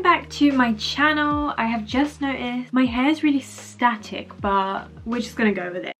welcome back to my channel. I have just noticed my hair is really static, but we're just gonna go with it.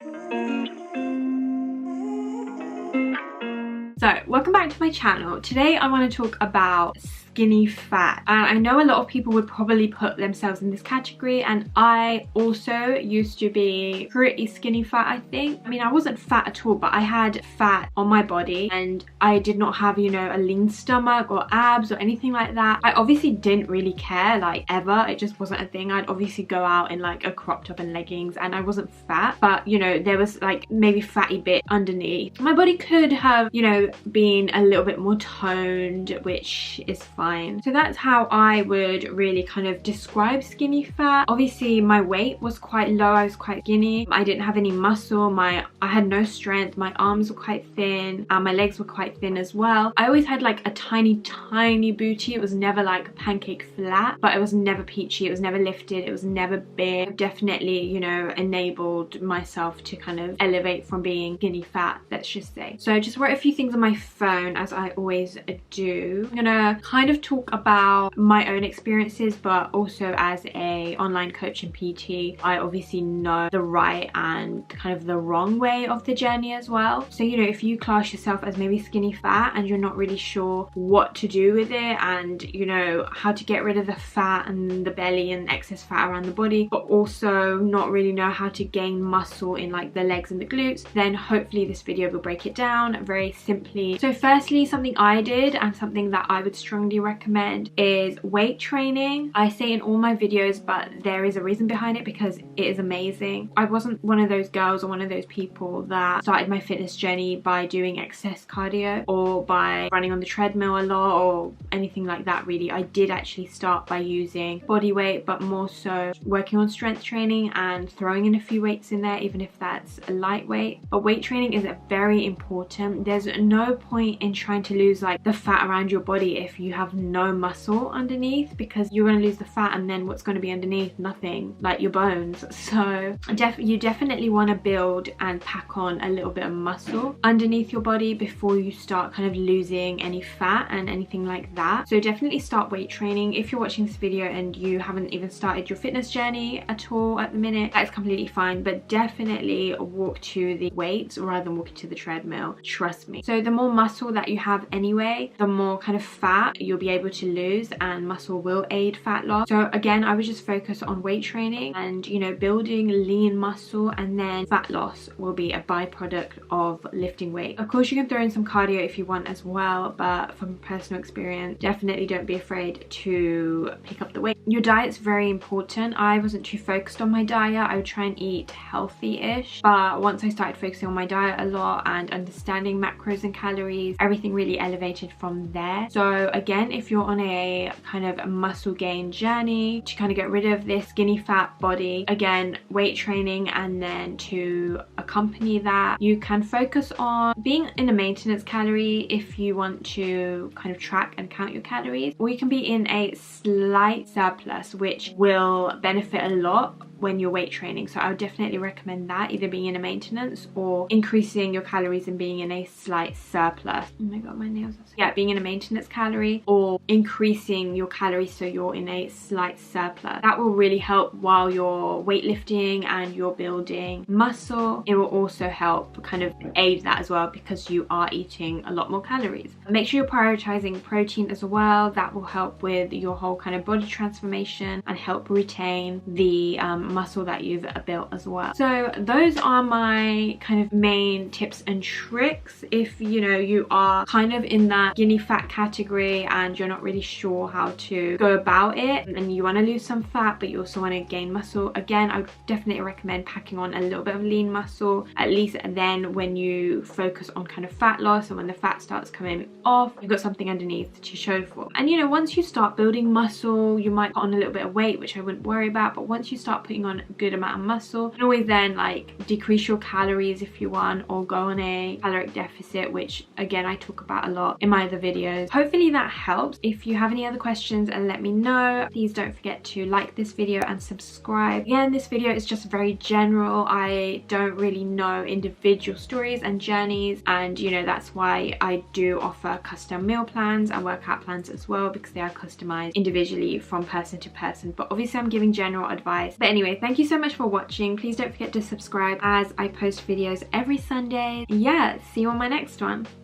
So welcome back to my channel. Today I want to talk about skinny fat. I know a lot of people would probably put themselves in this category, and I also used to be pretty skinny fat, I think. I mean, I wasn't fat at all, but I had fat on my body and I did not have, you know, a lean stomach or abs or anything like that. I obviously didn't really care, like, ever. It just wasn't a thing. I'd obviously go out in like a crop top and leggings and I wasn't fat, but you know, there was like maybe fatty bit underneath. My body could have, you know, been a little bit more toned, which is fine. So that's how I would really kind of describe skinny fat. Obviously my weight was quite low, I was quite skinny. I didn't have any muscle, I had no strength, my arms were quite thin, my legs were quite thin as well. I always had like a tiny booty. It was never like pancake flat, but it was never peachy, it was never lifted, it was never big. I've definitely, you know, enabled myself to kind of elevate from being skinny fat, let's just say. So I just wrote a few things on my phone, as I always do. I'm gonna kind of talk about my own experiences, but also as a online coach and PT, I obviously know the right and kind of the wrong way of the journey as well. So, you know, if you class yourself as maybe skinny fat and you're not really sure what to do with it, and you know how to get rid of the fat and the belly and excess fat around the body, but also not really know how to gain muscle in like the legs and the glutes, then hopefully this video will break it down very simply. So firstly, something I did and something that I would strongly recommend is weight training. I say in all my videos, but there is a reason behind it because it is amazing. I wasn't one of those girls or one of those people that started my fitness journey by doing excess cardio or by running on the treadmill a lot or anything like that really. I did actually start by using body weight, but more so working on strength training and throwing in a few weights in there, even if that's a lightweight. But weight training is very important. There's no point in trying to lose like the fat around your body if you have no muscle underneath, because you're going to lose the fat and then what's going to be underneath? Nothing, like your bones. So you definitely want to build and pack on a little bit of muscle underneath your body before you start kind of losing any fat and anything like that. So definitely start weight training. If you're watching this video and you haven't even started your fitness journey at all at the minute, that's completely fine, but definitely walk to the weights rather than walking to the treadmill, trust me. So the more muscle that you have anyway, the more kind of fat you'll be able to lose, and muscle will aid fat loss. So again, I would just focus on weight training and, you know, building lean muscle, and then fat loss will be a byproduct of lifting weight. Of course you can throw in some cardio if you want as well, but from personal experience, definitely don't be afraid to pick up the weight. Your diet's very important. I wasn't too focused on my diet. I would try and eat healthy-ish, but once I started focusing on my diet a lot and understanding macros and calories, everything really elevated from there. So again, if you're on a kind of muscle gain journey to kind of get rid of this skinny fat body, again, weight training, and then to accompany that, you can focus on being in a maintenance calorie if you want to kind of track and count your calories, or you can be in a slight surplus, which will benefit a lot when you're weight training. So I would definitely recommend that, either being in a maintenance or increasing your calories and being in a slight surplus. Oh my god, my nails are so... Yeah, being in a maintenance calorie or increasing your calories so you're in a slight surplus. That will really help while you're weightlifting and you're building muscle. It will also help kind of aid that as well, because you are eating a lot more calories. Make sure you're prioritizing protein as well. That will help with your whole kind of body transformation and help retain the muscle that you've built as well. So those are my kind of main tips and tricks if, you know, you are kind of in that skinny fat category and you're not really sure how to go about it, and you want to lose some fat but you also want to gain muscle. Again, I would definitely recommend packing on a little bit of lean muscle, at least then when you focus on kind of fat loss and when the fat starts coming off, you've got something underneath to show for. And you know, once you start building muscle, you might put on a little bit of weight, which I wouldn't worry about, but once you start putting putting on a good amount of muscle. You can always then like decrease your calories if you want, or go on a caloric deficit, which again I talk about a lot in my other videos. Hopefully that helps. If you have any other questions, let me know. Please don't forget to like this video and subscribe. Again, this video is just very general. I don't really know individual stories and journeys, and you know, that's why I do offer custom meal plans and workout plans as well, because they are customized individually from person to person. But obviously I'm giving general advice. But anyway, thank you so much for watching. Please don't forget to subscribe as I post videos every Sunday. Yeah, see you on my next one.